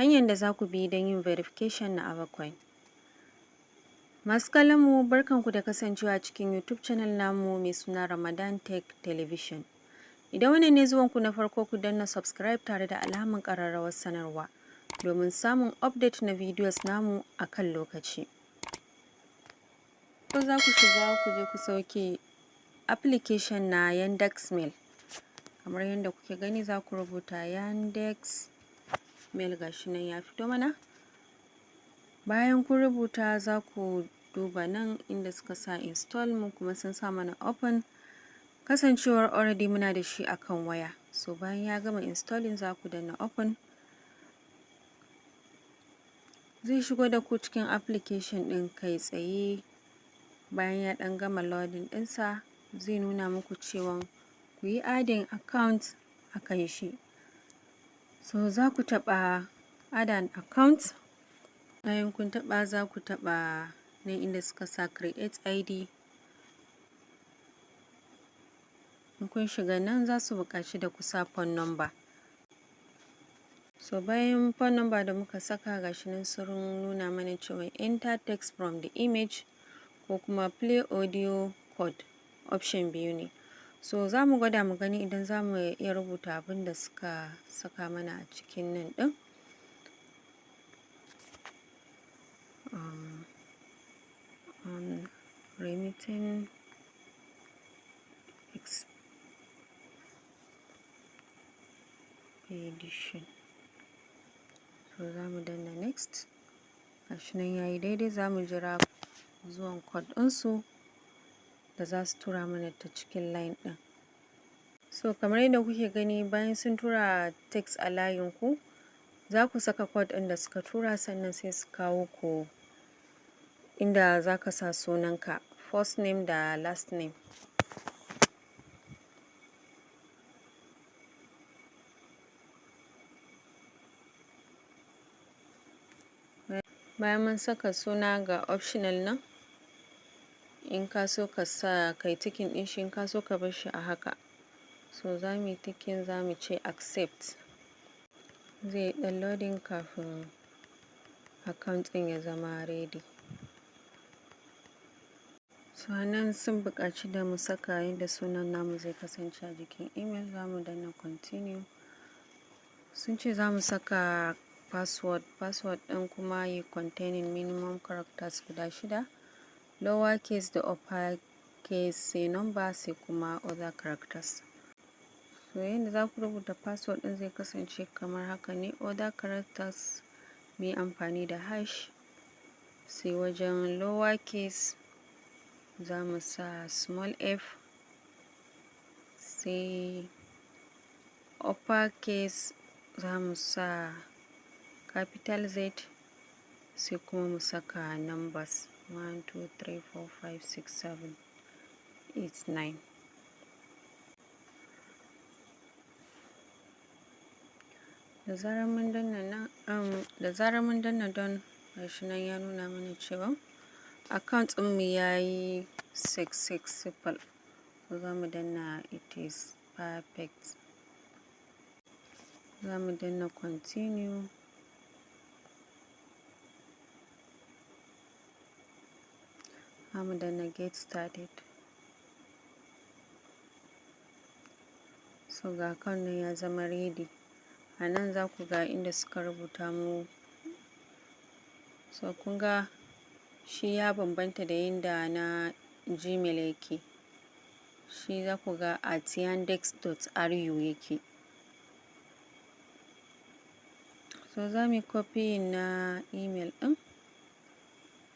hanyar da za ku bi don yin verification na Avacoin. Masu kallon mu barkanku da kasancewa cikin YouTube channel namu mai suna Ramadan Tech Television. Idan wannan ne zuwanku na farko, ku danna subscribe tare da alamar ƙararrawar sanarwa domin samun update na videos namu a kan lokaci. Ko za ku shiga ku je ku sauke application na Yandex Mail. Kamar yadda kuke gani za ku rubuta Yandex Mail, gashi nan ya fito mana. Bayan kun rubuta za ku duba nan inda suka sa install, mu kuma sun sa mana open, kasancewar already muna da shi akan waya. So bayan ya gama installing za ku danna open. Zai shigo da ku cikin application ɗin kai tsaye. Bayan ya ɗan gama loading ɗinsa zai nuna muku cewa ku yi adding account a kan shi. So za ku taɓa add an account. Bayan kun taɓa za ku taɓa nan inda suka sa create ID. In kun shiga nan za su buƙaci da ku sa phone number. So bayan phone number da muka saka gashi nan sun nuna mana cewa enter text from the image ko kuma play audio code, option biyu ne. So za mu gwada mu gani idan za mu iya rubuta abin da suka saka mana a cikin nan ɗin. Remitting expedition. So za mu danna next. Gashi nan yayi daidai, za mu jira zuwan code ɗinsu da za su tura mana ta cikin line ɗin. So kamar yadda kuke gani, bayan sun tura text a layin ku, za ku saka code ɗin da suka tura, sannan sai su kawo ku inda za ka sa sunanka, first name da last name. Bayan mun saka suna, ga optional nan, in ka so ka sa kai ticking ɗin shi, in ka so ka bar shi a haka. So za mu yi ticking, za mu ce accept. Zai ɗan loading kafin account ɗin ya zama ready. So nan sun buƙaci da mu saka yadda sunan namu zai kasance a jikin email. Za mu danna continue. Sun ce za mu saka password ɗin kuma yi containing minimum characters guda 6, lower case da upper case, sai number, sai kuma other characters. So yadda za ku rubuta password ɗin zai kasance kamar haka ne. Other characters mu yi amfani da hash, sai wajen lower case za mu sa small f, sai upper case za mu sa capital Z, sai kuma mu saka numbers 1 2 3 4 5 6 7 8 9. Da zarar mun danna don, gashi nan ya nuna mana cewa account ɗin mu yayi successful. So za mu danna it is perfect. Za mu danna continue. Za mu danna get started. So ga account nan ya zama ready. A nan za ku ga inda suka rubuta mu. So kun ga shi ya bambanta da yadda na Gmail yake. Shi za ku ga @yandex.ru yake. So za mu yi copy na email ɗin.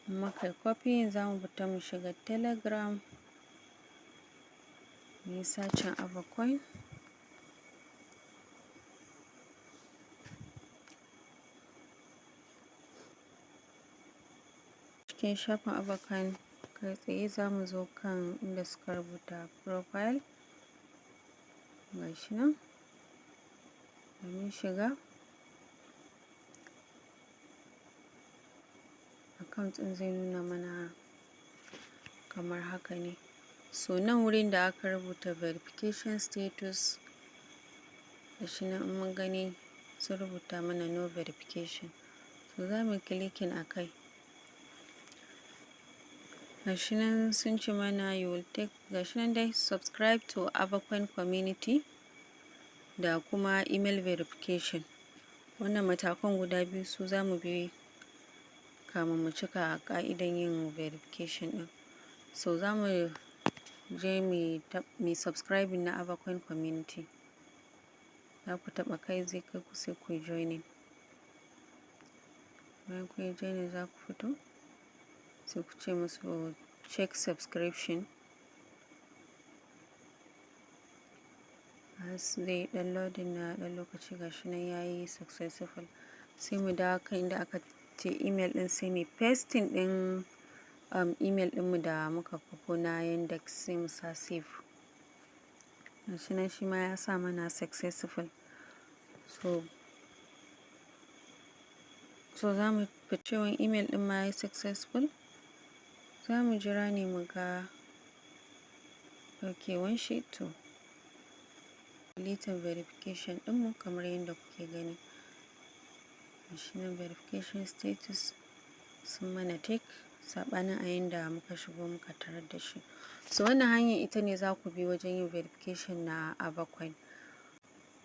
Muka yi copy, za mu fita mu shiga Telegram. Mu yi searching Avacoin. Cikin shafin Avacoin kai tsaye za mu zo kan inda suka rubuta profile. Gashi nan. Mun shiga. Account ɗin zai nuna mana kamar haka ne. So nan wurin da aka rubuta verification status, gashi nan in mun gani sun rubuta mana no verification, so za mu clicking a kai. Gashi nan sun ce mana you will take, gashi nan dai subscribe to Avacoin community da kuma email verification. Wannan matakan guda biyu su za mu bi kamin mu cika ƙa'idan yin verification ɗin. So za mu je mu subscribing na Avacoin community. Za ku taɓa kai zai kai ku sai ku yi joining. Bayan kun yi joining za ku fito sai ku ce musu check subscription. Zai ɗan loading na ɗan lokaci, gashi nan ya yi successful. Sai mu dawo kan inda aka ce email ɗin sai mu pasting ɗin email ɗinmu da muka kwafo na Yandex sai mu sa save. Gashi nan shi ma ya sa mana successful. So za mu fi cewa email ɗin ma ya yi successful. Za mu jira ne mu ga ɗaukewan shi. To deleting verification ɗinmu kamar yadda kuke gani. Gashi nan verification status sun mana tick saɓanin a yanda muka shigo muka tarar da shi. So wannan hanyar ita ne za ku bi wajen yin verification na Avacoin.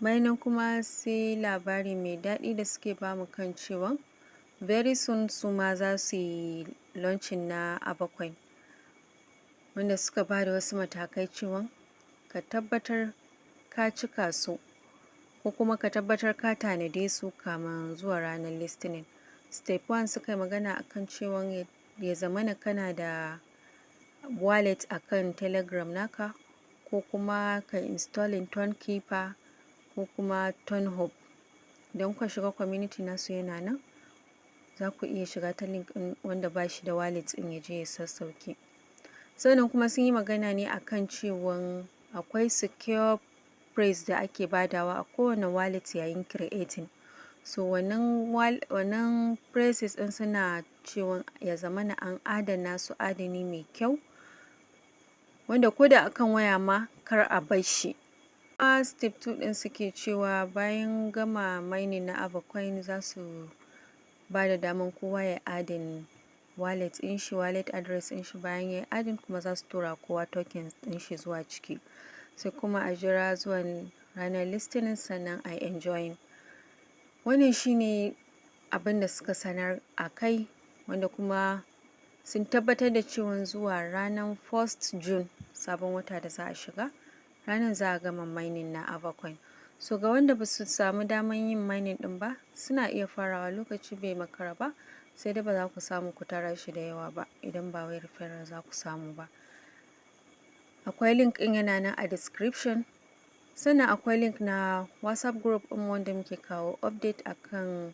Bayan nan kuma sai labari mai daɗi da suke bamu kan cewa very soon su ma za su yi launching na Avacoin, wanda suka ba da wasu matakai cewa ka tabbatar ka cika su ko kuma ka tabbatar ka tanade su kamin zuwa ranar listening. Step 1 suka yi magana akan cewa ya zamana kana da wallet akan Telegram naka, ko kuma ka installing Tonkeeper ko kuma Tonhub. Idan kuka shiga community nasu yana nan, za ku iya shiga ta link ɗin wanda ba shi da wallet ɗin ya je ya sassauke. Sannan kuma sun yi magana ne akan cewa akwai secure phrase da ake badawa a kowane wallet yayin creating. So wannan phrases ɗin suna cewa ya zamana an adana su adani mai kyau, wanda ko da akan waya ma kar a bar shi. Step 2 ɗin suke cewa bayan gama mining na Avacoin za su ba da daman kowa ya adin wallet ɗin shi, wallet address ɗin shi. Bayan ya yi adin kuma za su tura kowa tokens ɗin shi zuwa ciki. Sai kuma a jira zuwan ranar listening sannan a enjoying. Wannan shi ne abin da suka sanar a kai, wanda kuma sun tabbatar da cewa zuwa ranar 1st June sabon wata da za a shiga, ranar za a gama mining na Avacoin. So ga wanda ba su samu daman yin mining ɗin ba, suna iya farawa, lokaci bai makara ba, sai dai ba za ku samu ku tara shi da yawa ba idan ba wai referral za ku samu ba. Akwai link ɗin yana nan a description. Sannan akwai link na WhatsApp group ɗin wanda muke kawo update akan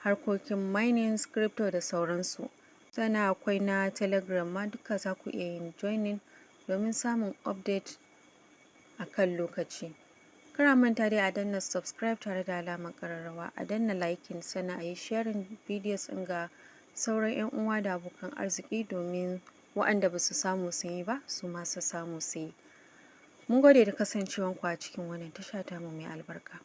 harkokin mining, crypto da sauransu. Sannan akwai na Telegram ma, duka za ku iya yin joining domin samun update akan lokaci. Kar a manta dai a danna subscribe tare da alamar ƙararrawa, a danna liking, sannan a yi sharing videos ɗin ga sauran 'yan uwa da abokan arziki domin waɗanda ba su samu sun yi ba su ma su samu su yi. Mun gode da kasancewanku a cikin wannan tasha tamu mai albarka.